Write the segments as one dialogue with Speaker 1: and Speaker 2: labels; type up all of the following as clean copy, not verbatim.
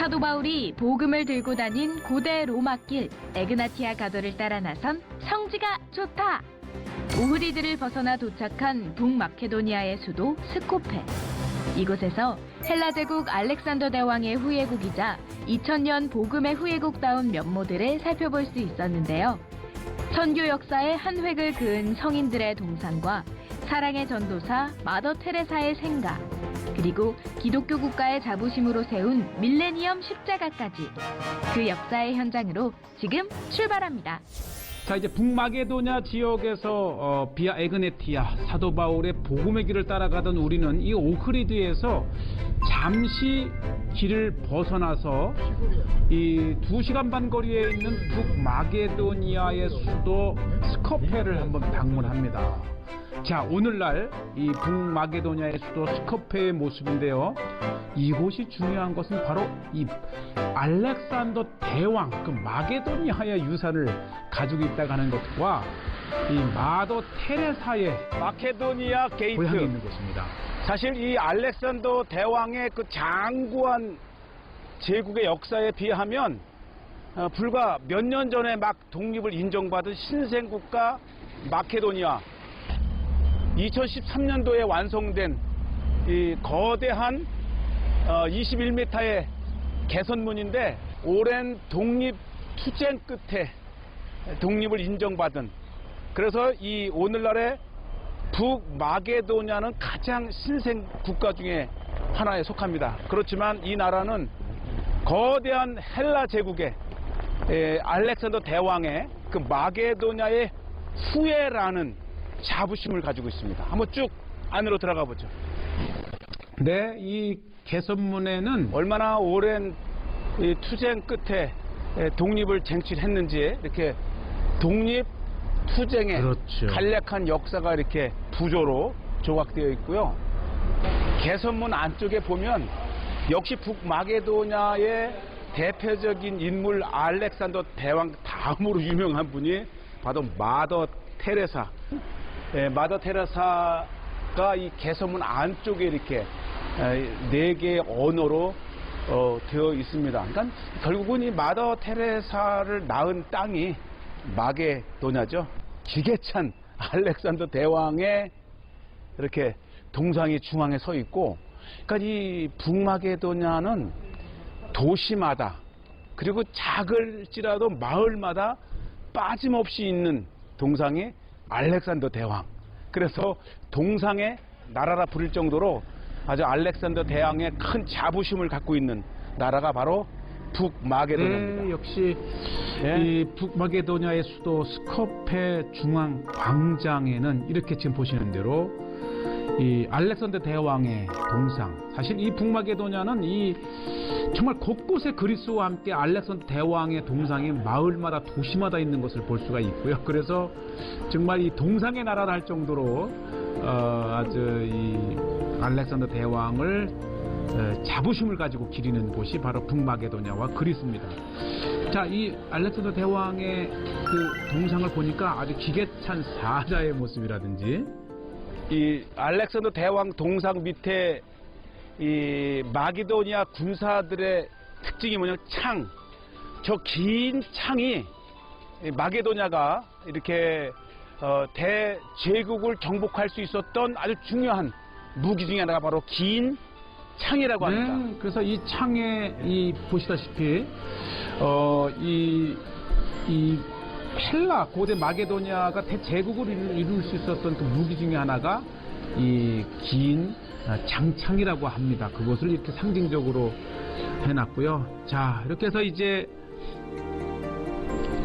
Speaker 1: 사도 바울이 복음을 들고 다닌 고대 로마길 에그나티아 가도를 따라 나선 성지가 좋다. 오흐리드를 벗어나 도착한 북마케도니아의 수도 스코페. 이곳에서 헬라 제국 알렉산더 대왕의 후예국이자 2000년 복음의 후예국다운 면모들을 살펴볼 수 있었는데요. 선교 역사의 한 획을 그은 성인들의 동상과 사랑의 전도사 마더 테레사의 생가, 그리고 기독교 국가의 자부심으로 세운 밀레니엄 십자가까지 그 역사의 현장으로 지금 출발합니다.
Speaker 2: 자, 이제 북마게도냐 지역에서 비아 에그네티아 사도 바울의 복음의 길을 따라가던 우리는 이 오흐리드에서 잠시 길을 벗어나서 이 2시간 반 거리에 있는 북마게도니아의 수도 스코페를 한번 방문합니다. 자, 오늘날 이 북마게도니아의 수도 스코페의 모습인데요. 이곳이 중요한 것은 바로 이 알렉산더 대왕, 그 마게도니아의 유산을 가지고 있다고 하는 것과 이 마더 테레사의
Speaker 3: 마케도니아 게이트,
Speaker 2: 고향이 있는 곳입니다.
Speaker 3: 사실 이 알렉산더 대왕의 그 장구한 제국의 역사에 비하면 불과 몇 년 전에 막 독립을 인정받은 신생국가 마케도니아, 2013년도에 완성된 이 거대한 21m의 개선문인데, 오랜 독립 투쟁 끝에 독립을 인정받은, 그래서 이 오늘날의 북마게도냐는 가장 신생 국가 중에 하나에 속합니다. 그렇지만 이 나라는 거대한 헬라 제국의 알렉산더 대왕의 그 마게도냐의 후예라는 자부심을 가지고 있습니다. 한번 쭉 안으로 들어가 보죠.
Speaker 2: 네, 이 개선문에는
Speaker 3: 얼마나 오랜 이 투쟁 끝에 독립을 쟁취했는지 이렇게 독립 투쟁의
Speaker 2: 그렇죠.
Speaker 3: 간략한 역사가 이렇게 부조로 조각되어 있고요. 개선문 안쪽에 보면 역시 북마게도냐의 대표적인 인물 알렉산더 대왕 다음으로 유명한 분이 바로 마더 테레사. 마더 테레사가 이 개선문 안쪽에 이렇게 4개의 언어로 되어 있습니다. 그러니까 결국은 이 마더 테레사를 낳은 땅이 마게도냐죠. 기계찬 알렉산더 대왕의 이렇게 동상이 중앙에 서 있고, 그러니까 이 북마게도냐는 도시마다, 그리고 작을지라도 마을마다 빠짐없이 있는 동상이 알렉산더 대왕. 그래서 동상의 나라라 부를 정도로 아주 알렉산더 대왕의 큰 자부심을 갖고 있는 나라가 바로 북마게도냐입니다.
Speaker 2: 네, 역시 이 북마게도냐의 수도 스코페 중앙 광장에는 이렇게 지금 보시는 대로 이 알렉산더 대왕의 동상, 사실 이 북마게도냐는 이 정말 곳곳에 그리스와 함께 알렉산더 대왕의 동상이 마을마다 도시마다 있는 것을 볼 수가 있고요. 그래서 정말 이 동상의 나라를 할 정도로 아주 이 알렉산더 대왕을 자부심을 가지고 기리는 곳이 바로 북마게도냐와 그리스입니다. 자, 이 알렉산더 대왕의 그 동상을 보니까 아주 기계찬 사자의 모습이라든지,
Speaker 3: 이 알렉산더 대왕 동상 밑에 이 마게도니아 군사들의 특징이 뭐냐면 창, 저 긴 창이 마게도냐가 이렇게 대제국을 정복할 수 있었던 아주 중요한 무기 중에 하나가 바로 긴 창이라고 합니다.
Speaker 2: 네, 그래서 이 창에 이 보시다시피 이 헬라 고대 마게도니아가 대제국을 이룰 수 있었던 그 무기 중에 하나가 이 긴 장창이라고 합니다. 그것을 이렇게 상징적으로 해놨고요. 자, 이렇게 해서 이제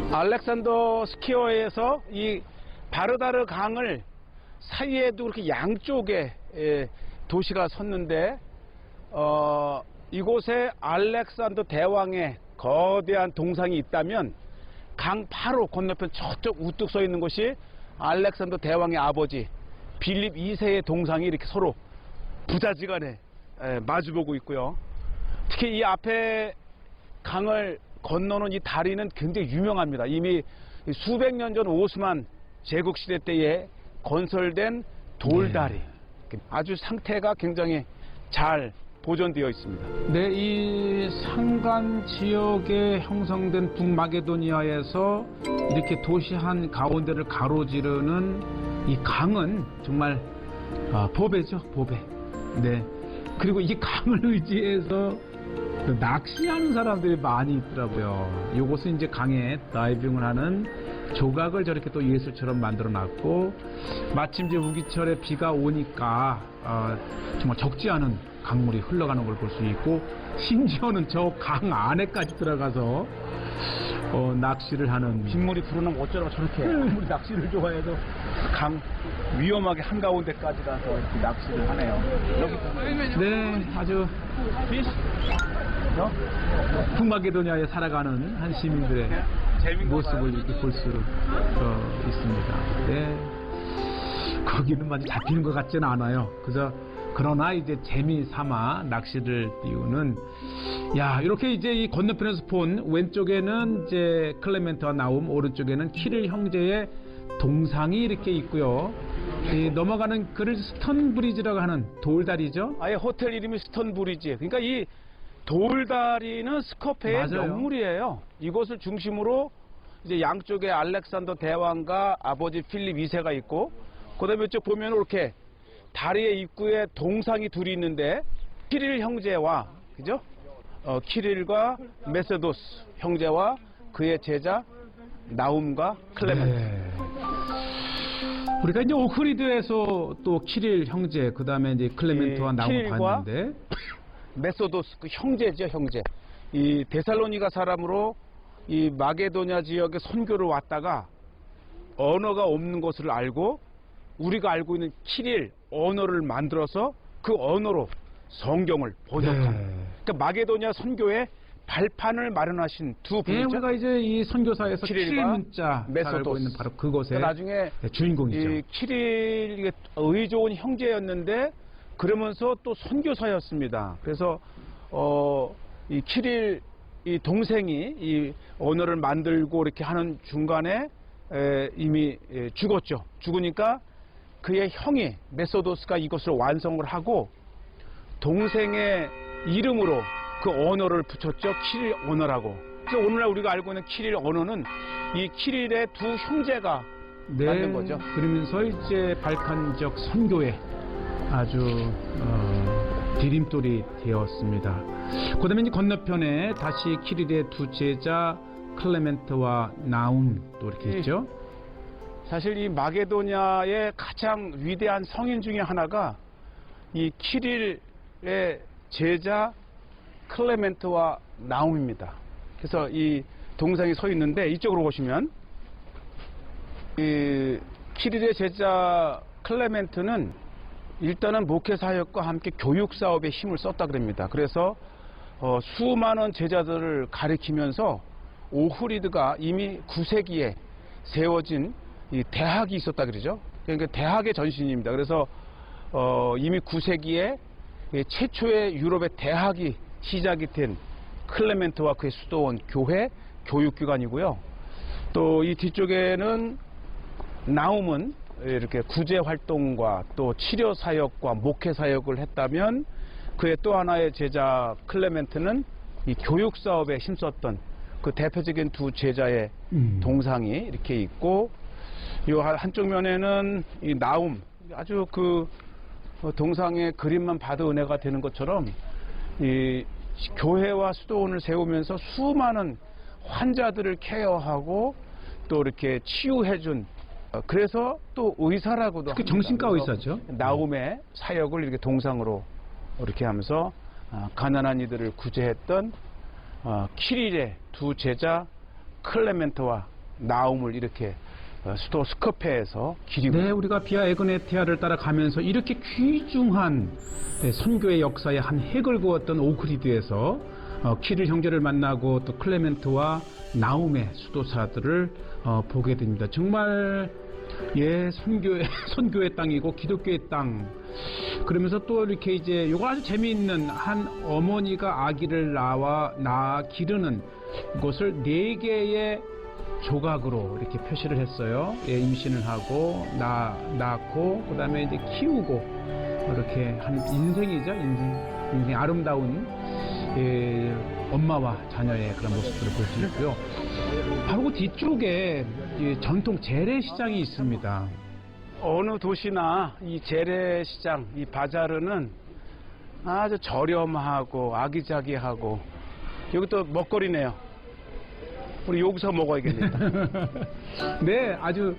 Speaker 3: 알렉산더 스퀘어에서 이 바르다르 강을 사이에도 그렇게 양쪽에 도시가 섰는데, 이곳에 알렉산더 대왕의 거대한 동상이 있다면 강 바로 건너편 저쪽 우뚝 서 있는 곳이 알렉산더 대왕의 아버지 빌립 2세의 동상이 이렇게 서로 부자지간에 마주보고 있고요. 특히 이 앞에 강을 건너는 이 다리는 굉장히 유명합니다. 이미 수백 년 전 오스만 제국 시대 때에 건설된 돌다리. 아주 상태가 굉장히 잘 보존되어 있습니다.
Speaker 2: 네, 이 산간 지역에 형성된 북마게도니아에서 이렇게 도시 한 가운데를 가로지르는 이 강은 정말 보배죠, 보배. 네. 그리고 이 강을 의지해서 낚시하는 사람들이 많이 있더라고요. 이곳은 이제 강에 다이빙을 하는 조각을 저렇게 또 예술처럼 만들어 놨고, 마침 이제 우기철에 비가 오니까 정말 적지 않은 강물이 흘러가는 걸 볼 수 있고, 심지어는 저 강 안에까지 들어가서 낚시를 하는.
Speaker 3: 빗물이 불어나면 어쩌라고 저렇게 아무리 낚시를 좋아해도 강 위험하게 한가운데까지 가서 이렇게 낚시를 하네요. 여기
Speaker 2: 네, 아주 북마게도니아에 살아가는 한 시민들의 모습을 이렇게 볼 수 있습니다. 네, 거기는 많이 잡히는 것 같지는 않아요. 그러나 이제 재미 삼아 낚시를 띄우는, 야, 이렇게 이제 이 건너편에서 본 왼쪽에는 이제 클레멘트와 나움, 오른쪽에는 키릴 형제의 동상이 이렇게 있고요. 이 넘어가는 그를 스턴 브리지라고 하는 돌다리죠.
Speaker 3: 아예 호텔 이름이 스턴 브리지. 그러니까 이 돌다리는 스코페의
Speaker 2: 맞아요.
Speaker 3: 명물이에요. 이곳을 중심으로 이제 양쪽에 알렉산더 대왕과 아버지 필립 2세가 있고, 그다음에 이쪽 보면 이렇게 다리의 입구에 동상이 둘이 있는데, 키릴 형제와, 그죠? 키릴과 메세도스 형제와 그의 제자 나움과 클레멘트.
Speaker 2: 네. 우리가 이제 오흐리드에서 또 키릴 형제, 그 다음에 이제 클레멘트와 나움
Speaker 3: 키릴과
Speaker 2: 봤는데,
Speaker 3: 메소도스 그 형제죠, 형제. 이 데살로니가 사람으로 이 마게도냐 지역에 선교를 왔다가 언어가 없는 것을 알고, 우리가 알고 있는 키릴 언어를 만들어서 그 언어로 성경을 번역한.
Speaker 2: 네.
Speaker 3: 그러니까 마게도냐 선교의 발판을 마련하신 두
Speaker 2: 예,
Speaker 3: 분이죠.
Speaker 2: 우리가 이제 이 선교사에서 키릴
Speaker 3: 키릴과
Speaker 2: 문자 잘 알고
Speaker 3: 메소도스.
Speaker 2: 있는 바로 그곳의
Speaker 3: 그러니까 나중에
Speaker 2: 주인공이죠.
Speaker 3: 이 키릴 의 좋은 형제였는데 그러면서 또 선교사였습니다. 그래서 이 키릴 이 동생이 이 언어를 만들고 이렇게 하는 중간에 이미 죽었죠. 죽으니까 그의 형이 메소도스가 이것을 완성을 하고 동생의 이름으로 그 언어를 붙였죠. 키릴 언어라고. 그래서 오늘날 우리가 알고 있는 키릴 언어는 이 키릴의 두 형제가 만든 거죠.
Speaker 2: 그러면서 이제 발칸적 선교에 아주 디딤돌이 되었습니다. 그다음에 이제 건너편에 다시 키릴의 두 제자 클레멘트와 나움 또 이렇게 있죠.
Speaker 3: 사실 이 마게도냐의 가장 위대한 성인 중에 하나가 이 키릴의 제자 클레멘트와 나움입니다. 그래서 이 동상이 서 있는데 이쪽으로 보시면 이 키릴의 제자 클레멘트는 일단은 목회 사역과 함께 교육 사업에 힘을 썼다 그럽니다. 그래서 수많은 제자들을 가리키면서 오흐리드가 이미 9세기에 세워진 이 대학이 있었다 그러죠. 그러니까 대학의 전신입니다. 그래서 이미 9세기에 최초의 유럽의 대학이 시작이 된 클레멘트와 그의 수도원 교회 교육기관이고요. 또 이 뒤쪽에는 나움은 이렇게 구제 활동과 또 치료 사역과 목회 사역을 했다면 그의 또 하나의 제자 클레멘트는 이 교육 사업에 힘썼던 그 대표적인 두 제자의 동상이 이렇게 있고, 이 한쪽 면에는 이 나움, 아주 그 동상의 그림만 봐도 은혜가 되는 것처럼 이 교회와 수도원을 세우면서 수많은 환자들을 케어하고 또 이렇게 치유해준, 그래서 또 의사라고도
Speaker 2: 그
Speaker 3: 합니다.
Speaker 2: 정신과
Speaker 3: 그래서
Speaker 2: 의사죠.
Speaker 3: 나움의 사역을 이렇게 동상으로 이렇게 하면서 가난한 이들을 구제했던 키릴의 두 제자 클레멘트와 나움을 이렇게 수도 스코페에서 기리고.
Speaker 2: 네, 우리가 비아 에그네티아를 따라가면서 이렇게 귀중한 선교의 역사의 한 획을 그었던 오흐리드에서 키릴 형제를 만나고 또 클레멘트와 나움의 수도사들을 보게 됩니다. 정말 선교의 땅이고 기독교의 땅. 그러면서 또 이렇게 이제 요거 아주 재미있는 한 어머니가 아기를 낳아 기르는 것을 4개의 조각으로 이렇게 표시를 했어요. 임신을 하고 낳고 그다음에 이제 키우고 이렇게 한 인생이죠. 인생 아름다운 엄마와 자녀의 그런 모습들을 볼 수 있고요. 바로 그 뒤쪽에 이 전통 재래시장이 있습니다.
Speaker 3: 어느 도시나 이 재래시장, 이 바자르는 아주 저렴하고 아기자기하고 여기 또 먹거리네요. 우리 여기서 먹어야겠네요.
Speaker 2: 네, 아주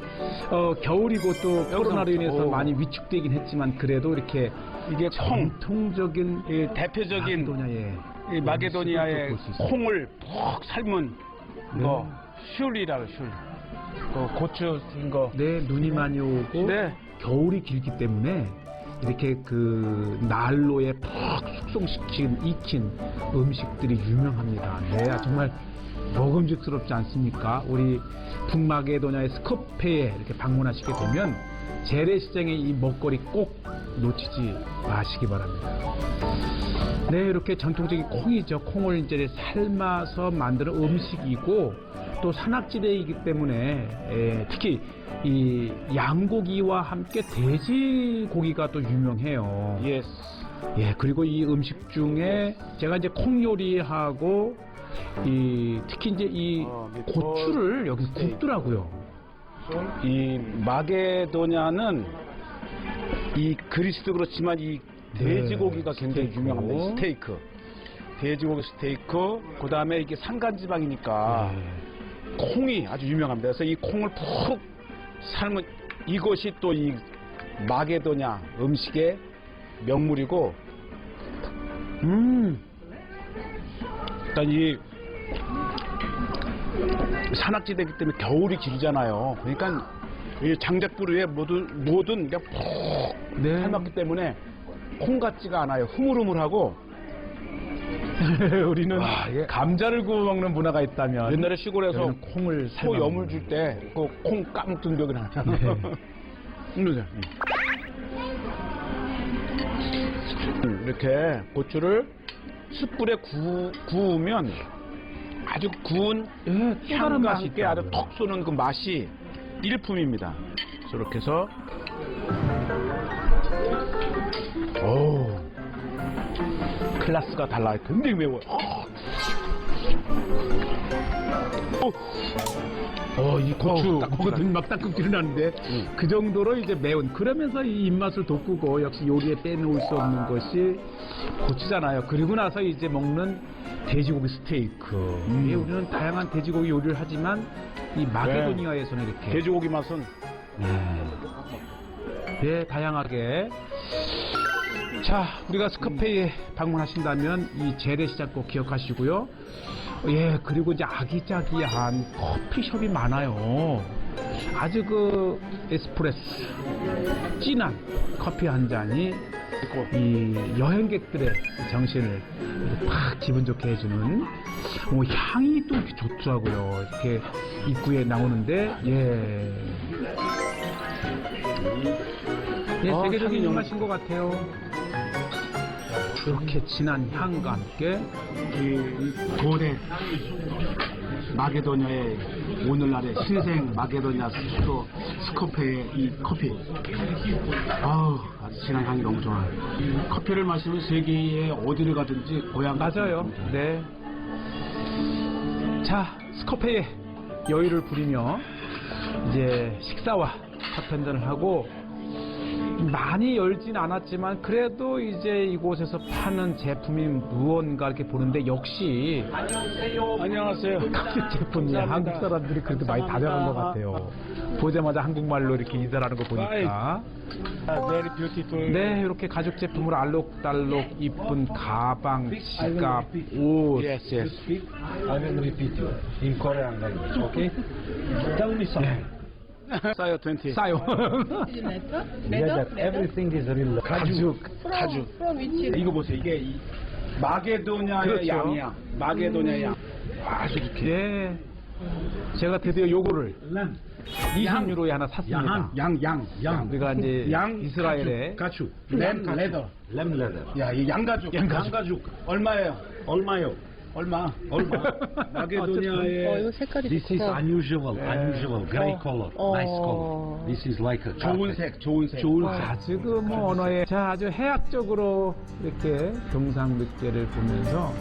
Speaker 2: 겨울이고 또 코로나로 인해서 많이 위축되긴 했지만 그래도 이렇게
Speaker 3: 이게 콩,
Speaker 2: 전통적인
Speaker 3: 이 대표적인
Speaker 2: 마케도니아의
Speaker 3: 이 마게도니아의
Speaker 2: 볼수 있어요.
Speaker 3: 콩을 푹 삶은 거 슐이라고 슐. 고추 쓴 거.
Speaker 2: 네, 눈이 많이 오고
Speaker 3: 네.
Speaker 2: 겨울이 길기 때문에 이렇게 그 난로에 푹 숙성시킨 익힌 음식들이 유명합니다. 네, 정말 먹음직스럽지 않습니까? 우리 북마게도냐의 스코페에 이렇게 방문하시게 되면 재래시장의 이 먹거리 꼭 놓치지 마시기 바랍니다. 네, 이렇게 전통적인 콩이죠. 콩을 이제 삶아서 만드는 음식이고 또 산악지대이기 때문에 특히 이 양고기와 함께 돼지고기가 또 유명해요.
Speaker 3: 예스.
Speaker 2: 예, 그리고 이 음식 중에 제가 이제 콩 요리하고 특히 이제 이 고추를 여기 굽더라고요.
Speaker 3: 이 마게도냐는 이 그리스도 그렇지만 이 돼지고기가 굉장히
Speaker 2: 스테이크.
Speaker 3: 유명합니다. 스테이크. 돼지고기 스테이크. 그 다음에 이게 산간지방이니까 콩이 아주 유명합니다. 그래서 이 콩을 푹 삶은 이것이 또 이 마게도냐 음식의 명물이고, 일단 이 산악지대이기 때문에 겨울이 길잖아요. 그러니까 이 장작불 위에 뭐든 그냥 푹
Speaker 2: 네.
Speaker 3: 삶았기 때문에 콩 같지가 않아요. 흐물흐물하고.
Speaker 2: 우리는 감자를 구워 먹는 문화가 있다면
Speaker 3: 옛날에 시골에서
Speaker 2: 여기는 콩을
Speaker 3: 소
Speaker 2: 삶아
Speaker 3: 염을
Speaker 2: 먹는
Speaker 3: 줄 때 그 콩 까먹던 기억이 나잖아.
Speaker 2: 네.
Speaker 3: 이렇게 고추를 숯불에 구우면 아주 구운
Speaker 2: 또 다른
Speaker 3: 향과
Speaker 2: 맛이
Speaker 3: 함께 아주
Speaker 2: 있더라고요.
Speaker 3: 톡 쏘는 그 맛이 일품입니다. 이렇게 해서 오 클래스가 달라요. 굉장히 매워요.
Speaker 2: 이 고추
Speaker 3: 고추가
Speaker 2: 막 따끔기를 나는데 그 정도로 이제 매운 그러면서 이 입맛을 돋구고 역시 요리에 빼놓을 수 없는 것이 고추잖아요. 그리고 나서 이제 먹는 돼지고기 스테이크. 예, 우리는 다양한 돼지고기 요리를 하지만 이 마게도니아에서는 이렇게
Speaker 3: 돼지고기 맛은
Speaker 2: 예, 다양하게. 자, 우리가 스코페이에 방문하신다면 이 재래시장 꼭 기억하시고요. 예, 그리고 이제 아기자기한 커피숍이 많아요. 아주 그 에스프레소, 진한 커피 한 잔이 이 여행객들의 정신을 팍 기분 좋게 해주는 향이 또 이렇게 좋더라고요. 이렇게 입구에 나오는데 세계적인 입맛인 것 같아요. 이렇게 진한 향과 함께
Speaker 3: 이 고대 마게도냐의 오늘날의 신생 마게도냐 수도 스코페의 이 커피. 아우 아주 진한 향이 너무 좋아요. 커피를 마시면 세계의 어디를 가든지 고향
Speaker 2: 맞아요. 네. 자, 스코페의 여유를 부리며 이제 식사와 첫 한잔을 하고 많이 열진 않았지만 그래도 이제 이곳에서 파는 제품이 무언가 이렇게 보는데 역시
Speaker 3: 안녕하세요.
Speaker 2: 커피 제품이 한국 사람들이 그래도 많이 다정한 것 같아요. 보자마자 한국말로 이렇게 인사를 하는 거 보니까
Speaker 3: Very beautiful.
Speaker 2: 네, 이렇게 가죽 제품으로 알록달록 이쁜 가방, 지갑, 옷.
Speaker 3: Yes, yes.
Speaker 4: Speak, I will repeat you in Korean language, okay? Tell me something.
Speaker 3: 싸요 20.
Speaker 2: 싸요.
Speaker 4: Yeah, that everything is real.
Speaker 3: 가죽.
Speaker 5: From which
Speaker 3: 이거 보세요. 이게 이 마게도냐의
Speaker 2: 그렇죠.
Speaker 3: 양이야. 마게도냐의 양. 아주 이렇게.
Speaker 2: 예. 제가 드디어 요거를
Speaker 4: Lamb.
Speaker 2: 20유로에 하나 샀습니다.
Speaker 3: 양.
Speaker 2: 우리가 이제
Speaker 3: 양
Speaker 2: 이스라엘에
Speaker 3: 가축. 램 레더.
Speaker 4: Lamb leather.
Speaker 3: 야, 이 양가죽. 양가죽. 얼마예요?
Speaker 4: 얼마요?
Speaker 3: 얼마?
Speaker 4: 마게도니아의
Speaker 5: 이거 색깔이
Speaker 4: this is
Speaker 5: 좋구나.
Speaker 4: unusual, grey color, nice color. This is like a
Speaker 3: 좋은
Speaker 4: carpet.
Speaker 3: 색, 좋은 색.
Speaker 4: 좋은 색.
Speaker 2: 아주 뭐 언어에 자 아주 해학적으로 이렇게 경상 늑대를 보면서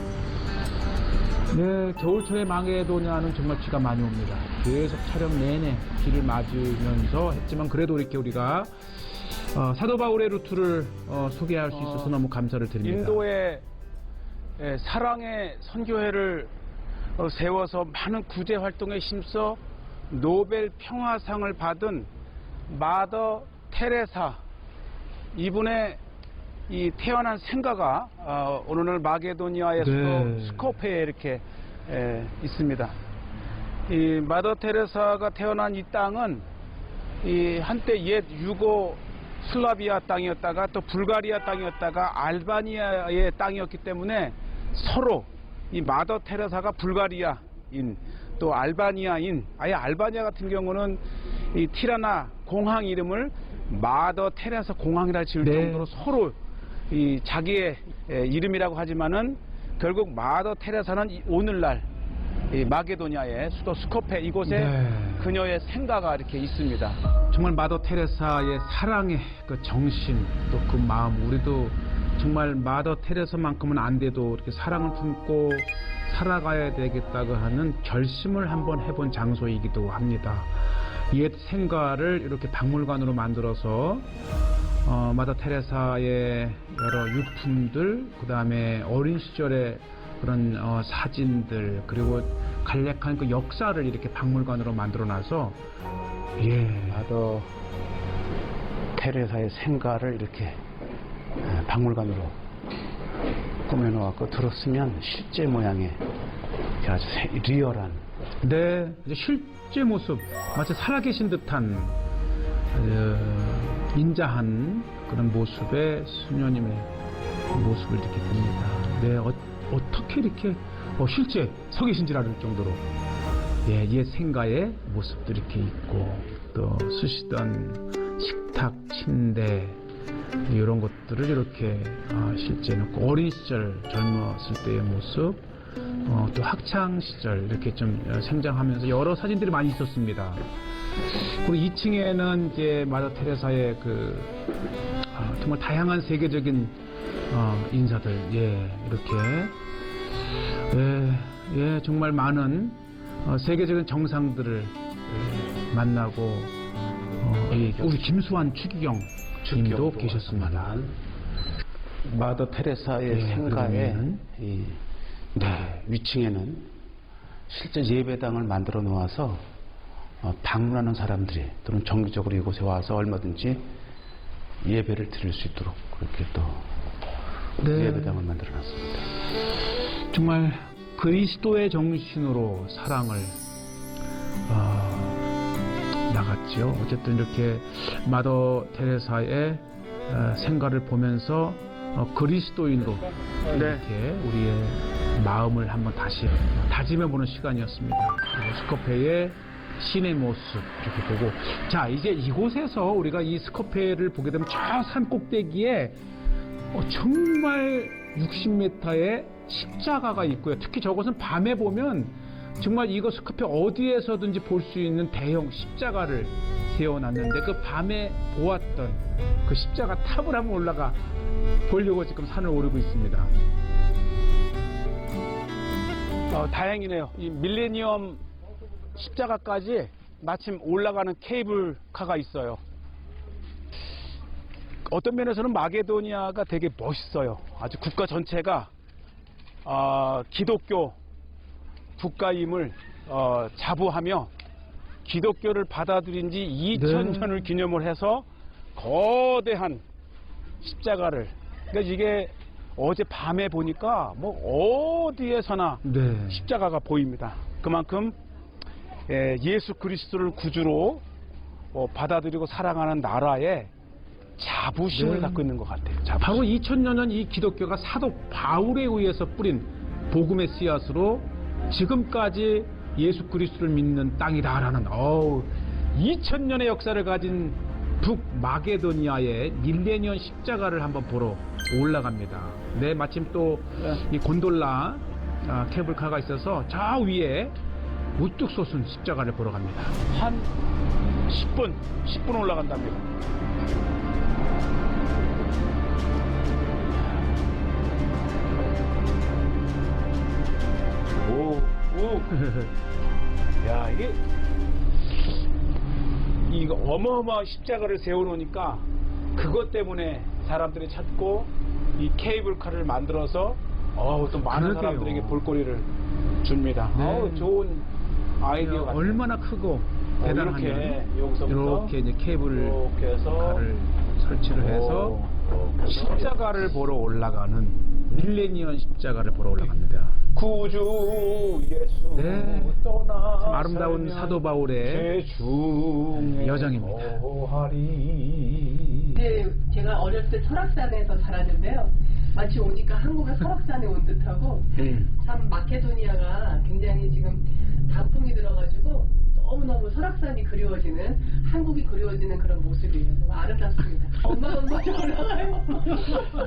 Speaker 2: 네 겨울철에 마게도냐는 정말 비가 많이 옵니다. 계속 촬영 내내 비를 맞으면서 했지만 그래도 이렇게 우리가 사도 바울의 루트를 소개할 수 있어서 너무 감사를 드립니다.
Speaker 3: 인도에 사랑의 선교회를 세워서 많은 구제 활동에 힘써 노벨 평화상을 받은 마더 테레사 이분의 이 태어난 생가가 오늘 마게도니아의 수도
Speaker 2: 네.
Speaker 3: 스코페에 이렇게 있습니다. 이 마더 테레사가 태어난 이 땅은 이 한때 옛 유고 슬라비아 땅이었다가 또 불가리아 땅이었다가 알바니아의 땅이었기 때문에 서로 이 마더 테레사가 불가리아인 또 알바니아인 아예 알바니아 같은 경우는 이 티라나 공항 이름을 마더 테레사 공항이라 지을
Speaker 2: 네.
Speaker 3: 정도로 서로 이 자기의 이름이라고 하지만은 결국 마더 테레사는 오늘날 이 마게도니아의 수도 스코페 이곳에
Speaker 2: 네.
Speaker 3: 그녀의 생가가 이렇게 있습니다.
Speaker 2: 정말 마더 테레사의 사랑의 그 정신 또 그 마음 우리도 정말 마더 테레사만큼은 안 돼도 이렇게 사랑을 품고 살아가야 되겠다고 하는 결심을 한번 해본 장소이기도 합니다. 옛 생가를 이렇게 박물관으로 만들어서 마더 테레사의 여러 유품들 그 다음에 어린 시절의 그런 사진들 그리고 간략한 그 역사를 이렇게 박물관으로 만들어놔서
Speaker 3: 마더 테레사의 생가를 이렇게 박물관으로 꾸며놓았고 들었으면 실제 모양의 아주 리얼한
Speaker 2: 네, 이제 실제 모습 마치 살아계신 듯한 인자한 그런 모습의 수녀님의 모습을 이렇게 봅니다. 네, 어떻게 이렇게 실제 서 계신 줄 알 정도로 옛 생가의 모습도 이렇게 있고 또 쓰시던 식탁, 침대 이런 것들을 이렇게 실제 놓고 어린 시절 젊었을 때의 모습 또 학창 시절 이렇게 좀 생장하면서 여러 사진들이 많이 있었습니다. 그리고 2층에는 이제 마더 테레사의 그 정말 다양한 세계적인 인사들 이렇게 정말 많은 세계적인 정상들을 만나고 우리 김수환 추기경님도 계셨습니다.
Speaker 3: 마더 테레사의 생가의 위층에는 실제 예배당을 만들어 놓아서 방문하는 사람들이 또는 정기적으로 이곳에 와서 얼마든지 예배를 드릴 수 있도록 그렇게 또 예배당을 만들어 놨습니다.
Speaker 2: 정말 그리스도의 정신으로 사랑을 나갔지요. 어쨌든 이렇게 마더 테레사의 생가를 보면서 그리스도인으로 이렇게 우리의 마음을 한번 다시 다짐해보는 시간이었습니다. 그리고 스코페의 신의 모습 이렇게 보고 자 이제 이곳에서 우리가 이 스코페를 보게 되면 저 산 꼭대기에 정말 60m의 십자가가 있고요. 특히 저것은 밤에 보면 정말 이거 스코페 어디에서든지 볼 수 있는 대형 십자가를 세워놨는데 그 밤에 보았던 그 십자가 탑을 한번 올라가 보려고 지금 산을 오르고 있습니다.
Speaker 3: 다행이네요. 이 밀레니엄 십자가까지 마침 올라가는 케이블카가 있어요. 어떤 면에서는 마게도니아가 되게 멋있어요. 아주 국가 전체가 기독교 국가임을 자부하며 기독교를 받아들인 지 2000년을 기념을 해서 거대한 십자가를 그러니까 이게 어제 밤에 보니까 뭐 어디에서나 십자가가 보입니다. 그만큼 예수 그리스도를 구주로 받아들이고 사랑하는 나라에 자부심을 갖고 있는 것 같아요. 자부심.
Speaker 2: 바로 2000년 전 이 기독교가 사도 바울에 의해서 뿌린 복음의 씨앗으로 지금까지 예수 그리스도를 믿는 땅이다라는 2000년의 역사를 가진 북마게도니아의 밀레니엄 십자가를 한번 보러 올라갑니다. 네, 마침 또 이 곤돌라 케이블카가 있어서 저 위에 우뚝 솟은 십자가를 보러 갑니다.
Speaker 3: 한 10분 올라간답니다. 오. 야, 이거 어마어마한 십자가를 세워놓으니까 그것 때문에 사람들이 찾고 이 케이블카를 만들어서 또 많은
Speaker 2: 그러게요.
Speaker 3: 사람들에게 볼거리를 줍니다.
Speaker 2: 네.
Speaker 3: 좋은 아이디어 같아요.
Speaker 2: 얼마나 크고 대단하냐.
Speaker 3: 이렇게 여기서부터
Speaker 2: 이렇게 이제 케이블을
Speaker 3: 이렇게 해서
Speaker 2: 카를 설치를 해서 십자가를 보러 올라가는 밀레니엄 십자가를 보러 올라갑니다.
Speaker 3: 구주 예수
Speaker 2: 네.
Speaker 3: 떠나
Speaker 2: 참 아름다운 사도 바울의 여정입니다.
Speaker 5: 네, 제가 어렸을 때 설악산에서 자랐는데요. 마치 오니까 한국의 설악산에 온 듯하고 참 마케도니아가 굉장히 지금 단풍이 들어가지고 너무너무 설악산이 그리워지는, 한국이 그리워지는 그런 모습이에요. 너무 아름답습니다. 엄마 올라가요.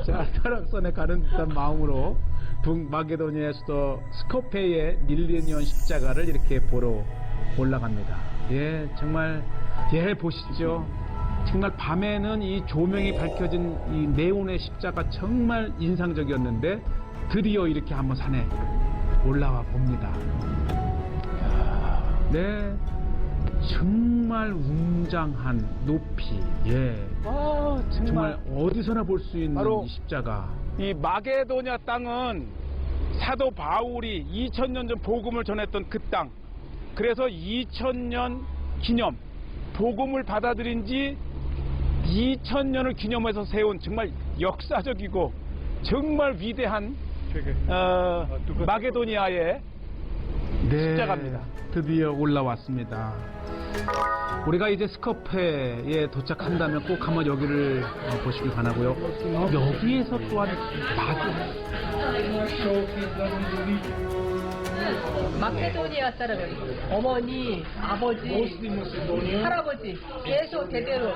Speaker 2: 자, 설악산에 가는 듯한 마음으로 북마게도니아의 수도 스코페의 밀레니엄 십자가를 이렇게 보러 올라갑니다. 예, 정말 보시죠. 정말 밤에는 이 조명이 밝혀진 이 네온의 십자가 정말 인상적이었는데 드디어 이렇게 한번 산에 올라와 봅니다. 네, 정말 웅장한 높이, 정말 어디서나 볼 수 있는
Speaker 3: 바로
Speaker 2: 이 십자가.
Speaker 3: 이 마게도냐 땅은 사도 바울이 2000년 전 복음을 전했던 그 땅. 그래서 2000년 기념, 복음을 받아들인 지 2000년을 기념해서 세운 정말 역사적이고 정말 위대한 마게도니아의 십자가입니다.
Speaker 2: 드디어 올라왔습니다. 우리가 이제 스코페에 도착한다면 꼭 한번 여기를 보시길 바라고요. 여기에서 또한
Speaker 5: 마케도니아 사람이에요. 어머니, 아버지, 할아버지 계속 대대로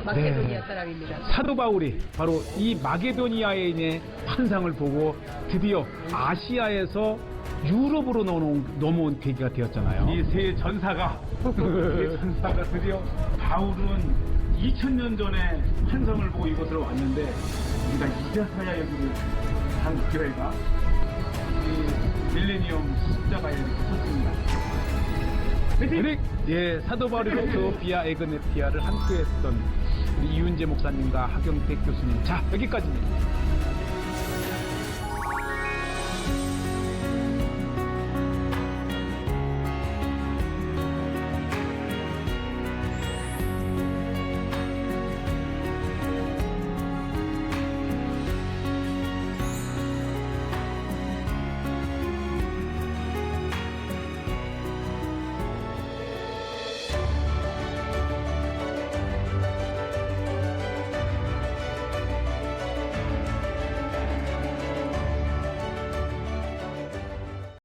Speaker 5: 마케도니아 사람입니다.
Speaker 2: 사도 바울이 바로 이 마게도니아의 이제 환상을 보고 드디어 아시아에서 유럽으로 넘어온 계기가 되었잖아요.
Speaker 3: 이 세 전사가 드디어 바울은 2000년 전에 환상을 보고 이곳으로 왔는데 우리가 이제서야 여기를 한 교회가 이 밀레니엄 십자가에 이렇게 섰습니다.
Speaker 2: 사도 바울이 에티오피아 에그네티아를 함께했던 우리 이윤재 목사님과 하경택 교수님. 자, 여기까지입니다.